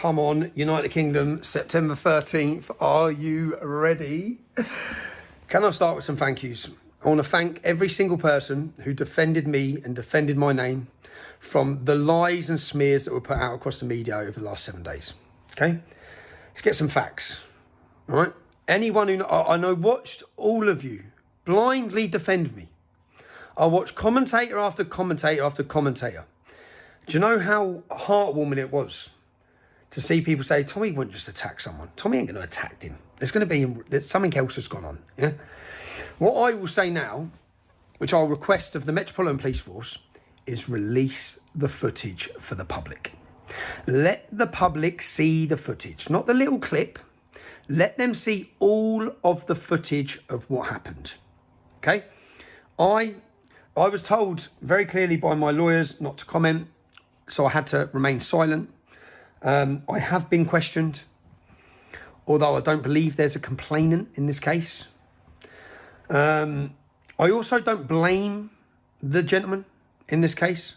Come on, United Kingdom, September 13th. Are you ready? Can I start with some thank yous? I want to thank every single person who defended me and defended my name from the lies and smears that were put out across the media over the last 7 days. Okay? Let's get some facts. All right? Anyone who I know watched all of you blindly defend me. I watched commentator after commentator after commentator. Do you know how heartwarming it was to see people say, Tommy wouldn't just attack someone. Tommy ain't going to attack him. There's going to be something else that's gone on. Yeah. What I will say now, which I'll request of the Metropolitan Police Force, is release the footage for the public. Let the public see the footage, not the little clip. Let them see all of the footage of what happened. Okay? I was told very clearly by my lawyers not to comment, so I had to remain silent. I have been questioned, although I don't believe there's a complainant in this case. I also don't blame the gentleman in this case,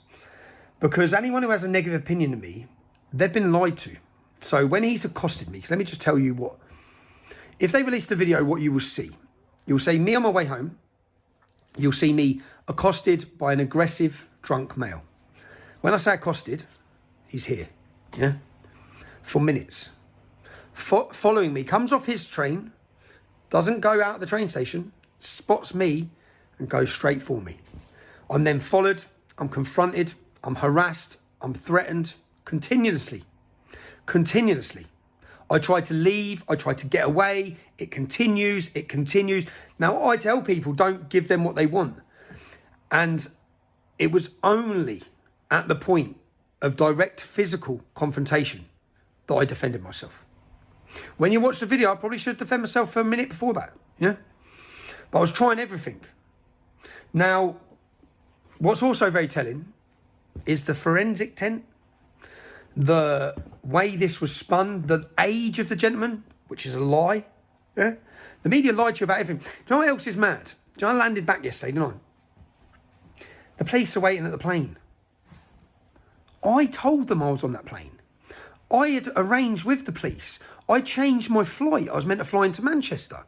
because anyone who has a negative opinion of me, they've been lied to. So when he's accosted me, 'cause let me just tell you what, if they release the video, what you will see, you'll see me on my way home, you'll see me accosted by an aggressive drunk male. When I say accosted, he's here, yeah, for minutes. Following me, comes off his train, doesn't go out of the train station, spots me and goes straight for me. I'm then followed, I'm confronted, I'm harassed, I'm threatened continuously. I try to leave, I try to get away, it continues. Now I tell people, don't give them what they want. And it was only at the point of direct physical confrontation that I defended myself. When you watch the video, I probably should defend myself for a minute before that, yeah? But I was trying everything. Now, what's also very telling is the forensic tent, the way this was spun, the age of the gentleman, which is a lie, yeah? The media lied to you about everything. Do you know what else is mad? Do you know I landed back yesterday, didn't I? The police are waiting at the plane. I told them I was on that plane. I had arranged with the police. I changed my flight. I was meant to fly into Manchester.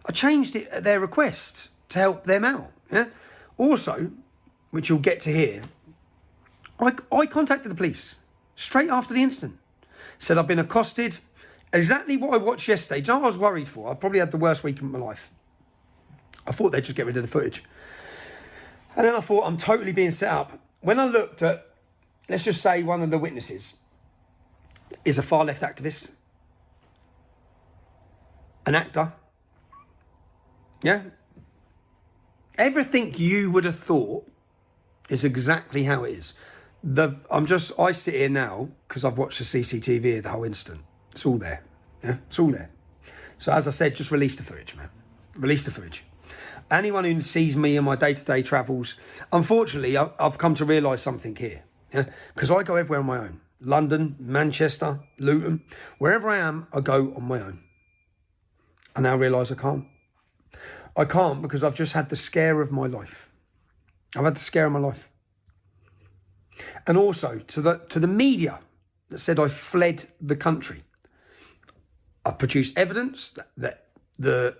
I changed it at their request to help them out. Yeah? Also, which you'll get to hear, I contacted the police straight after the incident. Said I've been accosted. Exactly what I watched yesterday. Do you know what I was worried for? I probably had the worst week of my life. I thought they'd just get rid of the footage. And then I thought, I'm totally being set up. When I looked at, let's just say one of the witnesses is a far left activist, an actor, yeah? Everything you would have thought is exactly how it is. I sit here now because I've watched the CCTV of the whole incident. It's all there, yeah? It's all there. So as I said, just release the footage, man. Release the footage. Anyone who sees me in my day-to-day travels, unfortunately, I've come to realise something here, yeah? Because I go everywhere on my own. London, Manchester, Luton, wherever I am, I go on my own. I now realise I can't. I can't because I've just had the scare of my life. I've had the scare of my life. And also to the media that said I fled the country. I've produced evidence that the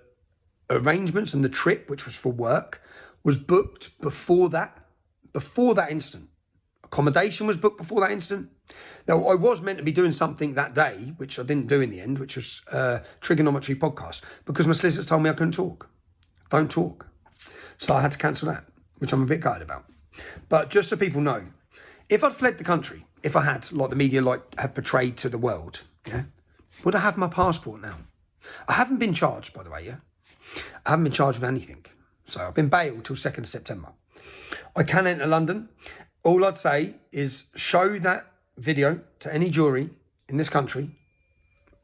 arrangements and the trip, which was for work, was booked before that incident. Accommodation was booked before that incident. Now, I was meant to be doing something that day, which I didn't do in the end, which was trigonometry podcast, because my solicitors told me I couldn't talk. Don't talk. So I had to cancel that, which I'm a bit gutted about. But just so people know, if I'd fled the country, if I had, like the media had portrayed to the world, yeah, would I have my passport now? I haven't been charged, by the way, yeah? I haven't been charged with anything. So I've been bailed till 2nd of September. I can enter London. All I'd say is show that video to any jury in this country.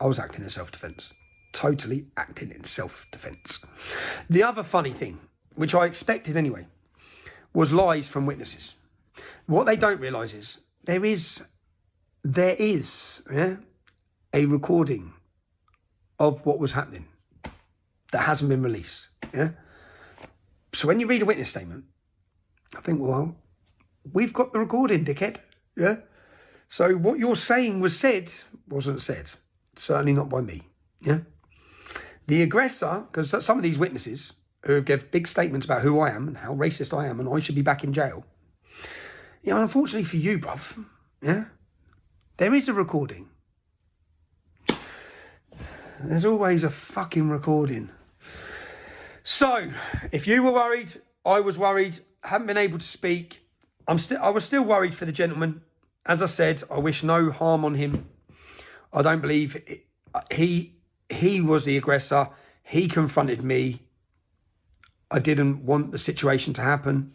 I was acting in self-defence. Totally acting in self-defence. The other funny thing, which I expected anyway, was lies from witnesses. What they don't realise is there is yeah, a recording of what was happening that hasn't been released. Yeah. So when you read a witness statement, I think, well, we've got the recording, dickhead. Yeah. So what you're saying was said wasn't said. Certainly not by me. Yeah. The aggressor, because some of these witnesses who have given big statements about who I am and how racist I am and I should be back in jail. You know, unfortunately for you, bruv, yeah, there is a recording. There's always a fucking recording. So, if you were worried, I was worried, haven't been able to speak. I was still worried for the gentleman. As I said, I wish no harm on him. I don't believe he was the aggressor. He confronted me. I didn't want the situation to happen.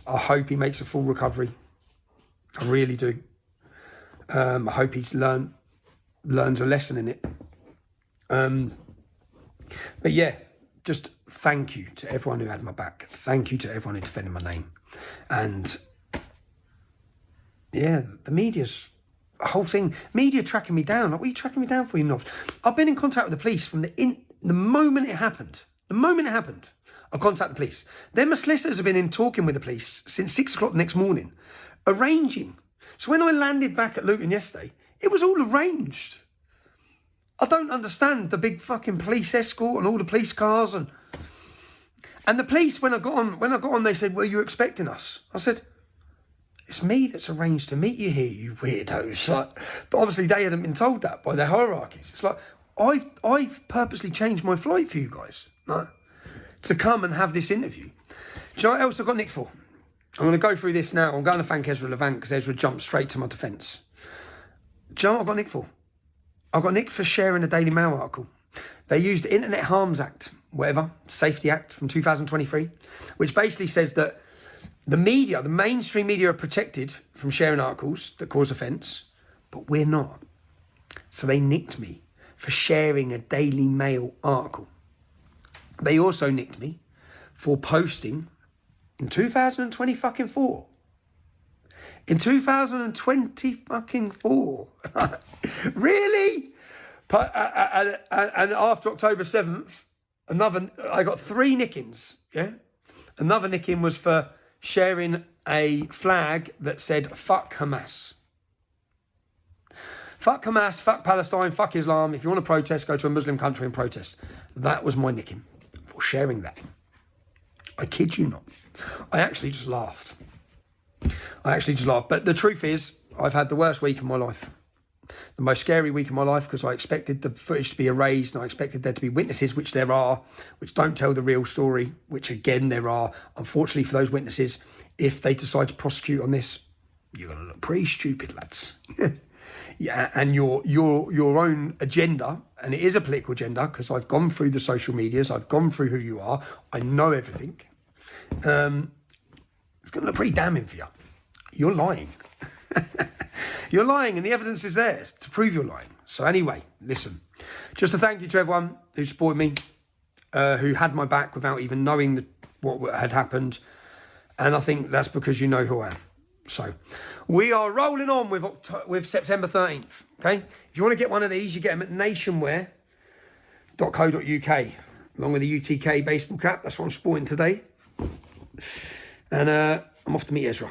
I hope he makes a full recovery. I really do. I hope he's learns a lesson in it. But yeah, just thank you to everyone who had my back. Thank you to everyone who defended my name. And yeah, the media's whole thing, media tracking me down. Like, what are you tracking me down for, you knob? I've been in contact with the police from the moment it happened. The moment it happened, I contacted the police. Then my solicitors have been in talking with the police since 6 o'clock the next morning, arranging. So when I landed back at Luton yesterday, it was all arranged. I don't understand the big fucking police escort and all the police cars and the police, when I got on, they said, "Were you expecting us?" I said, "It's me that's arranged to meet you here, you weirdos." Like, but obviously they hadn't been told that by their hierarchies. It's like, I've purposely changed my flight for you guys, right, to come and have this interview. Do you know what else I got nicked for? I'm going to go through this now. I'm going to thank Ezra Levant because Ezra jumped straight to my defence. Do you know what I got nicked for? I got nicked for sharing a Daily Mail article. They used the Internet Harms Act, whatever, Safety Act from 2023, which basically says that the media, the mainstream media, are protected from sharing articles that cause offence, but we're not. So they nicked me for sharing a Daily Mail article. They also nicked me for posting in 2024. In 2024. Really? And after October 7th, I got 3 nickings, yeah? Another nicking was for sharing a flag that said, "Fuck Hamas." Fuck Hamas, fuck Palestine, fuck Islam. If you want to protest, go to a Muslim country and protest. That was my nicking for sharing that. I kid you not. I actually just laughed. But the truth is, I've had the worst week of my life. The most scary week of my life, because I expected the footage to be erased and I expected there to be witnesses, which there are, which don't tell the real story, which again there are. Unfortunately for those witnesses, if they decide to prosecute on this, you're going to look pretty stupid, lads. Yeah, and your own agenda, and it is a political agenda, because I've gone through the social medias, I've gone through who you are, I know everything. It's going to look pretty damning for you. You're lying. You're lying, and the evidence is there to prove you're lying. So anyway, listen, just a thank you to everyone who supported me, who had my back without even knowing what had happened. And I think that's because you know who I am. So we are rolling on with September 13th, okay? If you want to get one of these, you get them at nationwear.co.uk, along with the UTK baseball cap. That's what I'm sporting today. And I'm off to meet Ezra.